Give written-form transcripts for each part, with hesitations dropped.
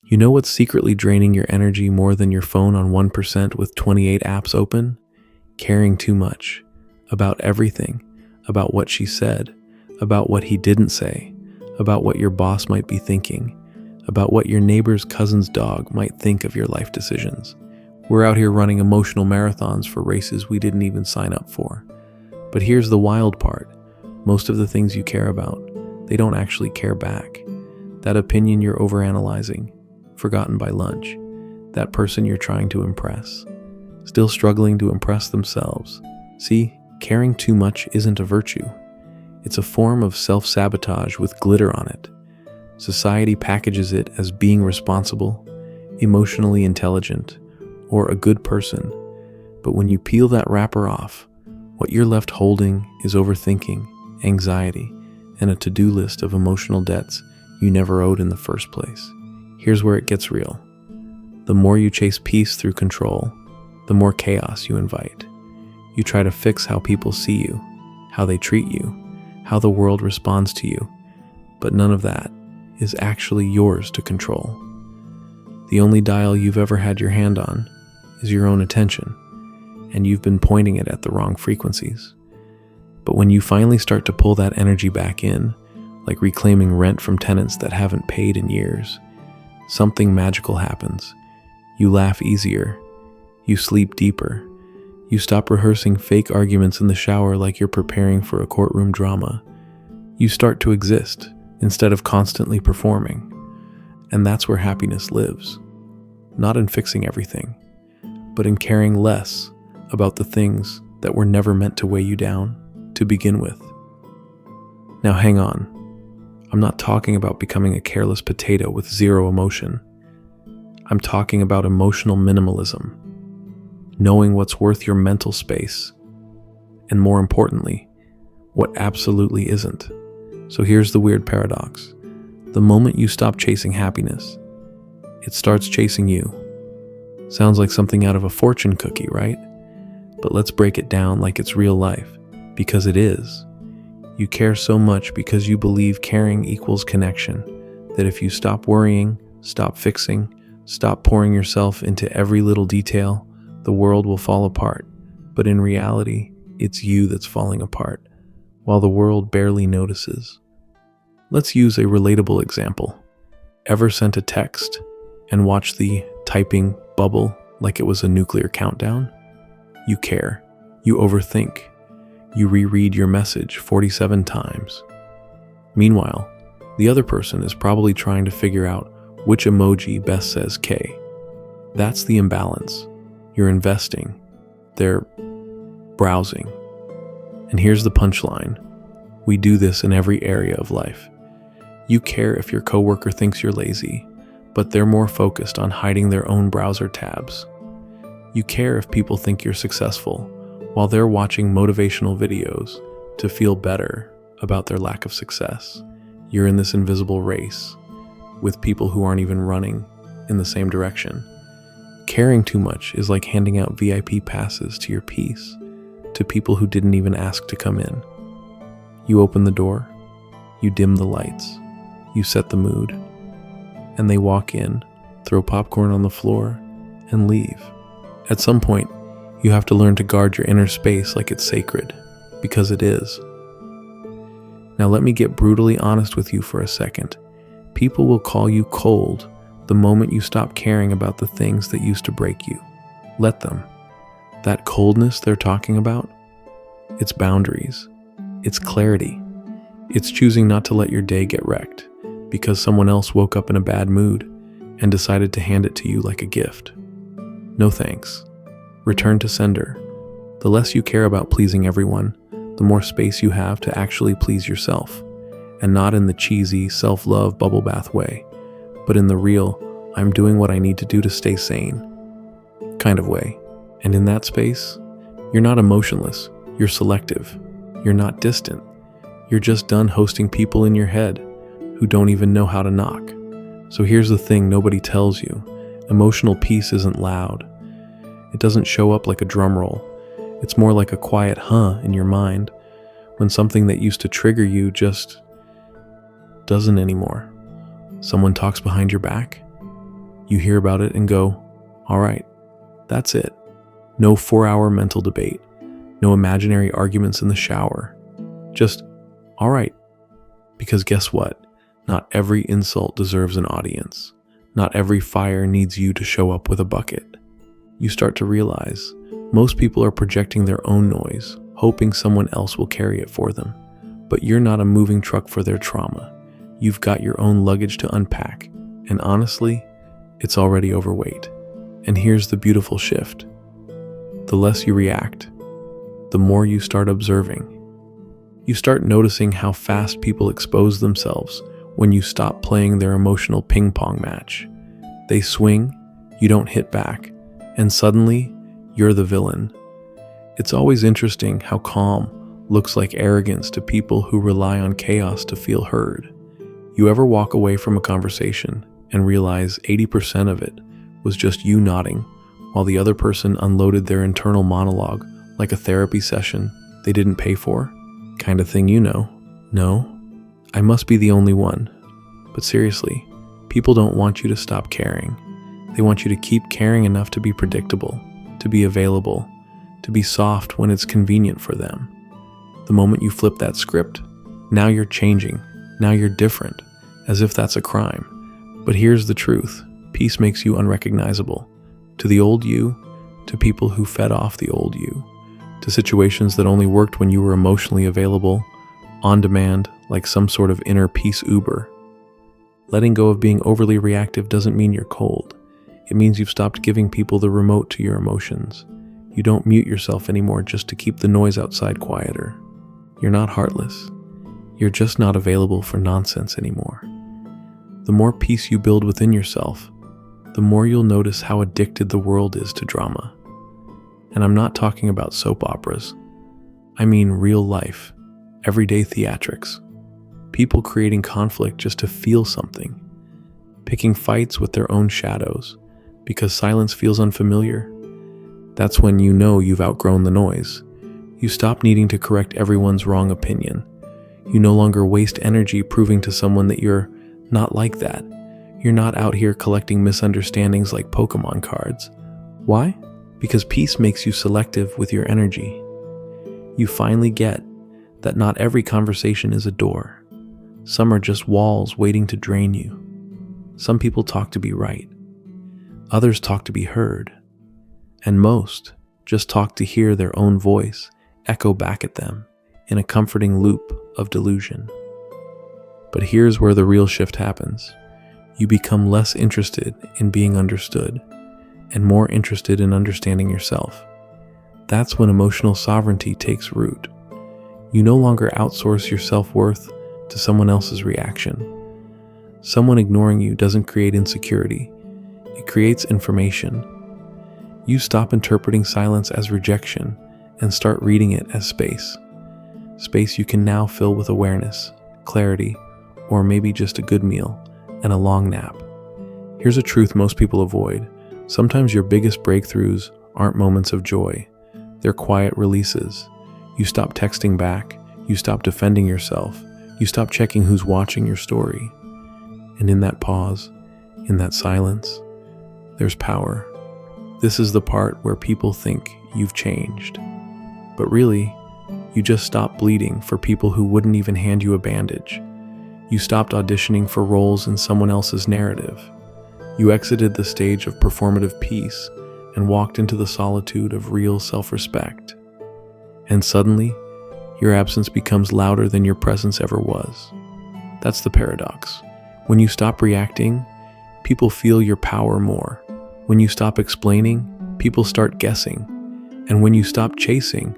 You know what's secretly draining your energy more than your phone on 1% with 28 apps open? Caring too much about everything, about what she said, about what he didn't say, about what your boss might be thinking, about what your neighbor's cousin's dog might think of your life decisions. We're out here running emotional marathons for races we didn't even sign up for. But here's the wild part. Most of the things you care about, they don't actually care back. That opinion you're overanalyzing, forgotten by lunch. That person you're trying to impress, still struggling to impress themselves. See, caring too much isn't a virtue. It's a form of self-sabotage with glitter on it. Society packages it as being responsible, emotionally intelligent, or a good person. But when you peel that wrapper off, what you're left holding is overthinking, anxiety, and a to-do list of emotional debts you never owed in the first place. Here's where it gets real. The more you chase peace through control, the more chaos you invite. You try to fix how people see you, how they treat you, how the world responds to you, but none of that is actually yours to control. The only dial you've ever had your hand on is your own attention, and you've been pointing it at the wrong frequencies. But when you finally start to pull that energy back in, like reclaiming rent from tenants that haven't paid in years, something magical happens. You laugh easier. You sleep deeper. You stop rehearsing fake arguments in the shower like you're preparing for a courtroom drama. You start to exist instead of constantly performing. And that's where happiness lives. Not in fixing everything, but in caring less about the things that were never meant to weigh you down to begin with. Now hang on. I'm not talking about becoming a careless potato with zero emotion. I'm talking about emotional minimalism. Knowing what's worth your mental space, and more importantly, what absolutely isn't. So here's the weird paradox. The moment you stop chasing happiness, it starts chasing you. Sounds like something out of a fortune cookie, right? But let's break it down like it's real life, because it is. You care so much because you believe caring equals connection, that if you stop worrying, stop fixing, stop pouring yourself into every little detail, the world will fall apart. But in reality, it's you that's falling apart, while the world barely notices. Let's use a relatable example. Ever sent a text and watched the typing bubble like it was a nuclear countdown? You care. You overthink. You reread your message 47 times. Meanwhile, the other person is probably trying to figure out which emoji best says K. That's the imbalance. You're investing. They're browsing. And here's the punchline. We do this in every area of life. You care if your coworker thinks you're lazy, but they're more focused on hiding their own browser tabs. You care if people think you're successful, while they're watching motivational videos to feel better about their lack of success. You're in this invisible race with people who aren't even running in the same direction. Caring too much is like handing out VIP passes to your peace, to people who didn't even ask to come in. You open the door, you dim the lights, you set the mood, and they walk in, throw popcorn on the floor, and leave. At some point, you have to learn to guard your inner space like it's sacred, because it is. Now let me get brutally honest with you for a second. People will call you cold the moment you stop caring about the things that used to break you. Let them. That coldness they're talking about, it's boundaries. It's clarity. It's choosing not to let your day get wrecked because someone else woke up in a bad mood and decided to hand it to you like a gift. No thanks. Return to sender. The less you care about pleasing everyone, the more space you have to actually please yourself, and not in the cheesy self-love bubble bath way, but in the real, I'm doing what I need to do to stay sane kind of way. And in that space, you're not emotionless, you're selective. You're not distant. You're just done hosting people in your head who don't even know how to knock. So here's the thing nobody tells you. Emotional peace isn't loud. It doesn't show up like a drum roll. It's more like a quiet huh in your mind when something that used to trigger you just doesn't anymore. Someone talks behind your back, You hear about it and go, all right, that's it. No 4-hour mental debate, no imaginary arguments in the shower. Just, all right. Because guess what? Not every insult deserves an audience. Not every fire needs you to show up with a bucket. You start to realize most people are projecting their own noise, hoping someone else will carry it for them. But you're not a moving truck for their trauma. You've got your own luggage to unpack. And honestly, it's already overweight. And here's the beautiful shift. The less you react, the more you start observing. You start noticing how fast people expose themselves when you stop playing their emotional ping pong match. They swing, you don't hit back, and suddenly, you're the villain. It's always interesting how calm looks like arrogance to people who rely on chaos to feel heard. You ever walk away from a conversation and realize 80% of it was just you nodding, while the other person unloaded their internal monologue like a therapy session they didn't pay for? Kind of thing, you know. No, I must be the only one. But seriously, people don't want you to stop caring. They want you to keep caring enough to be predictable, to be available, to be soft when it's convenient for them. The moment you flip that script, now you're changing, now you're different, as if that's a crime. But here's the truth. Peace makes you unrecognizable. To the old you, to people who fed off the old you, to situations that only worked when you were emotionally available, on demand, like some sort of inner peace Uber. Letting go of being overly reactive doesn't mean you're cold. It means you've stopped giving people the remote to your emotions. You don't mute yourself anymore just to keep the noise outside quieter. You're not heartless. You're just not available for nonsense anymore. The more peace you build within yourself, the more you'll notice how addicted the world is to drama. And I'm not talking about soap operas. I mean real life, everyday theatrics. People creating conflict just to feel something. Picking fights with their own shadows because silence feels unfamiliar. That's when you know you've outgrown the noise. You stop needing to correct everyone's wrong opinion. You no longer waste energy proving to someone that you're not like that. You're not out here collecting misunderstandings like Pokemon cards. Why? Because peace makes you selective with your energy. You finally get that not every conversation is a door. Some are just walls waiting to drain you. Some people talk to be right. Others talk to be heard. And most just talk to hear their own voice echo back at them in a comforting loop of delusion. But here's where the real shift happens. You become less interested in being understood and more interested in understanding yourself. That's when emotional sovereignty takes root. You no longer outsource your self-worth to someone else's reaction. Someone ignoring you doesn't create insecurity. It creates information. You stop interpreting silence as rejection and start reading it as space. Space you can now fill with awareness, clarity, or maybe just a good meal and a long nap. Here's a truth most people avoid. Sometimes your biggest breakthroughs aren't moments of joy. They're quiet releases. You stop texting back. You stop defending yourself. You stop checking who's watching your story. And in that pause, in that silence, there's power. This is the part where people think you've changed. But really, you just stopped bleeding for people who wouldn't even hand you a bandage. You stopped auditioning for roles in someone else's narrative. You exited the stage of performative peace and walked into the solitude of real self-respect. And suddenly, your absence becomes louder than your presence ever was. That's the paradox. When you stop reacting, people feel your power more. When you stop explaining, people start guessing. And when you stop chasing,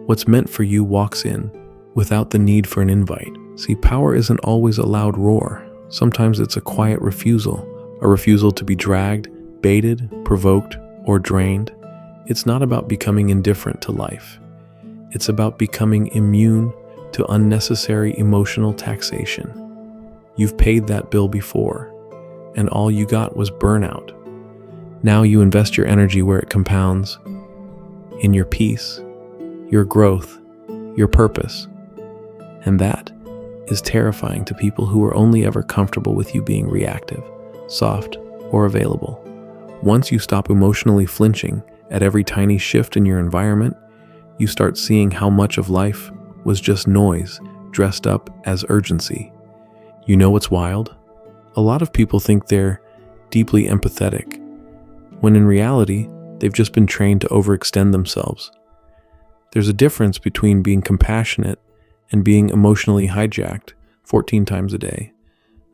what's meant for you walks in without the need for an invite. See, power isn't always a loud roar. Sometimes it's a quiet refusal. A refusal to be dragged, baited, provoked, or drained. It's not about becoming indifferent to life. It's about becoming immune to unnecessary emotional taxation. You've paid that bill before, and all you got was burnout. Now you invest your energy where it compounds, in your peace, your growth, your purpose. And that is terrifying to people who are only ever comfortable with you being reactive, soft, or available. Once you stop emotionally flinching at every tiny shift in your environment, you start seeing how much of life was just noise dressed up as urgency. You know what's wild? A lot of people think they're deeply empathetic, when in reality, they've just been trained to overextend themselves. There's a difference between being compassionate and being emotionally hijacked 14 times a day.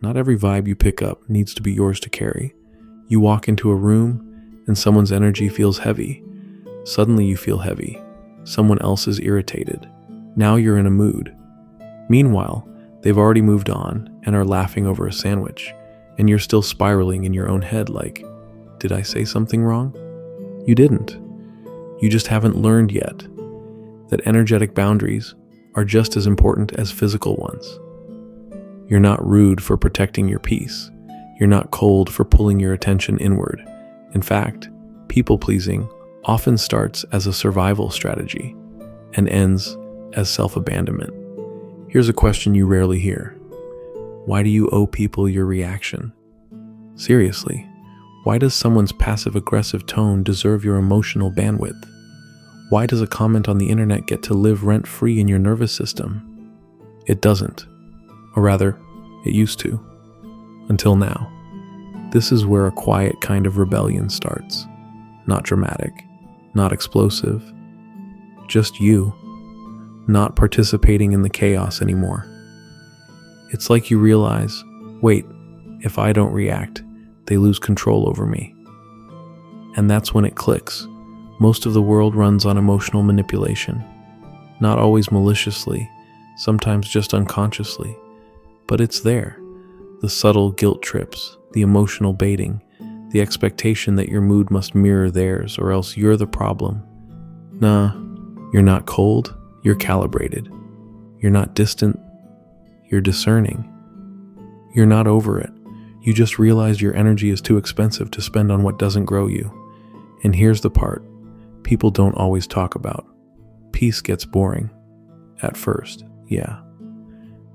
Not every vibe you pick up needs to be yours to carry. You walk into a room and someone's energy feels heavy. Suddenly you feel heavy. Someone else is irritated. Now you're in a mood. Meanwhile, they've already moved on and are laughing over a sandwich, and you're still spiraling in your own head like, did I say something wrong? You didn't. You just haven't learned yet that energetic boundaries are just as important as physical ones. You're not rude for protecting your peace. You're not cold for pulling your attention inward. In fact, people-pleasing often starts as a survival strategy and ends as self-abandonment. Here's a question you rarely hear. Why do you owe people your reaction? Seriously, why does someone's passive-aggressive tone deserve your emotional bandwidth? Why does a comment on the internet get to live rent-free in your nervous system? It doesn't. Or rather, it used to. Until now. This is where a quiet kind of rebellion starts. Not dramatic, not explosive. Just you, not participating in the chaos anymore. It's like you realize, wait, if I don't react, they lose control over me. And that's when it clicks. Most of the world runs on emotional manipulation. Not always maliciously, sometimes just unconsciously. But it's there. The subtle guilt trips, the emotional baiting, the expectation that your mood must mirror theirs or else you're the problem. Nah, you're not cold, you're calibrated. You're not distant, you're discerning. You're not over it. You just realize your energy is too expensive to spend on what doesn't grow you. And here's the part people don't always talk about. Peace gets boring. At first, yeah.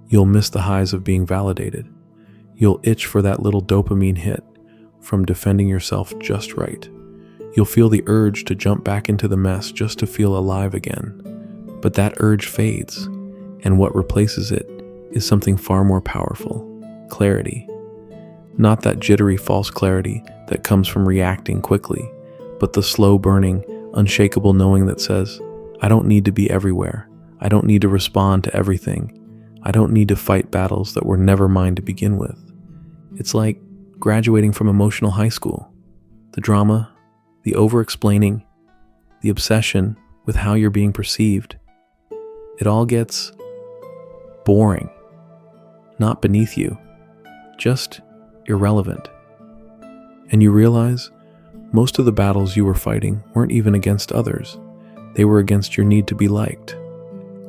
You'll miss the highs of being validated. You'll itch for that little dopamine hit from defending yourself just right. You'll feel the urge to jump back into the mess just to feel alive again. But that urge fades, and what replaces it is something far more powerful: clarity. Not that jittery false clarity that comes from reacting quickly, but the slow burning, unshakable knowing that says, I don't need to be everywhere. I don't need to respond to everything. I don't need to fight battles that were never mine to begin with. It's like graduating from emotional high school. The drama, the over-explaining, the obsession with how you're being perceived. It all gets boring. Not beneath you, just irrelevant. And you realize most of the battles you were fighting weren't even against others. They were against your need to be liked.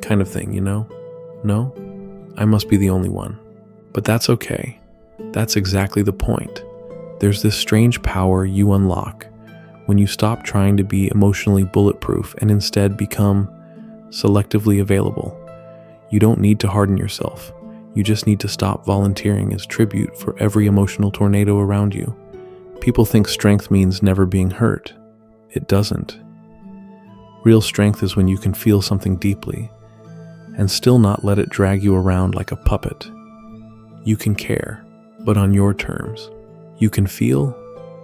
Kind of thing, you know? No? I must be the only one. But that's okay. That's exactly the point. There's this strange power you unlock when you stop trying to be emotionally bulletproof and instead become selectively available. You don't need to harden yourself. You just need to stop volunteering as tribute for every emotional tornado around you. People think strength means never being hurt. It doesn't. Real strength is when you can feel something deeply and still not let it drag you around like a puppet. You can care, but on your terms. You can feel,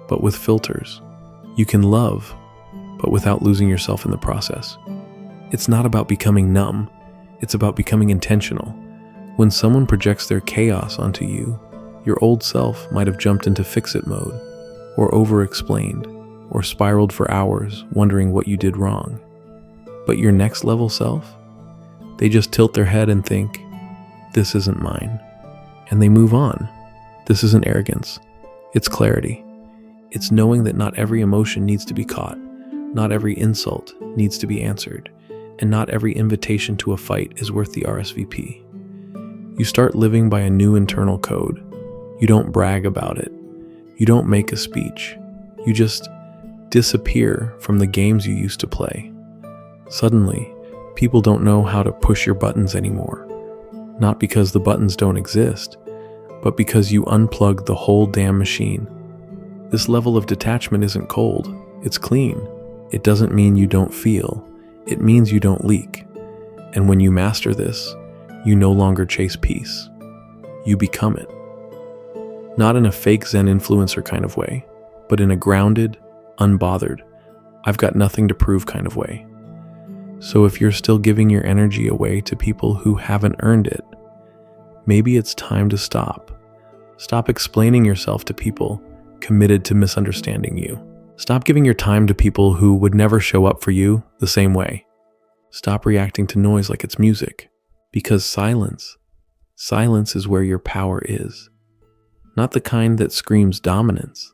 but with filters. You can love, but without losing yourself in the process. It's not about becoming numb. It's about becoming intentional. When someone projects their chaos onto you, your old self might have jumped into fix-it mode, or over-explained, or spiraled for hours wondering what you did wrong. But your next level self? They just tilt their head and think, this isn't mine. And they move on. This isn't arrogance. It's clarity. It's knowing that not every emotion needs to be caught, not every insult needs to be answered, and not every invitation to a fight is worth the RSVP. You start living by a new internal code. You don't brag about it. You don't make a speech. You just disappear from the games you used to play. Suddenly, people don't know how to push your buttons anymore. Not because the buttons don't exist, but because you unplugged the whole damn machine. This level of detachment isn't cold, it's clean. It doesn't mean you don't feel, it means you don't leak. And when you master this, you no longer chase peace. You become it. Not in a fake Zen influencer kind of way, but in a grounded, unbothered, I've got nothing to prove kind of way. So if you're still giving your energy away to people who haven't earned it, maybe it's time to stop. Stop explaining yourself to people committed to misunderstanding you. Stop giving your time to people who would never show up for you the same way. Stop reacting to noise like it's music, because silence is where your power is. Not the kind that screams dominance,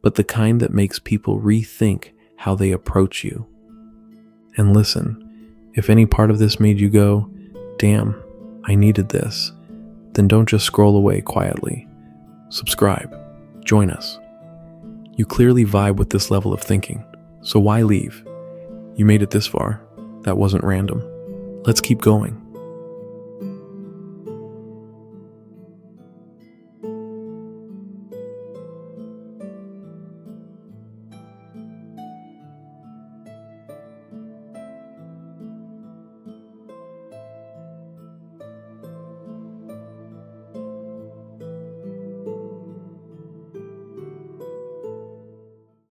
but the kind that makes people rethink how they approach you. And listen, if any part of this made you go, damn, I needed this, then don't just scroll away quietly. Subscribe. Join us. You clearly vibe with this level of thinking, so why leave? You made it this far. That wasn't random. Let's keep going.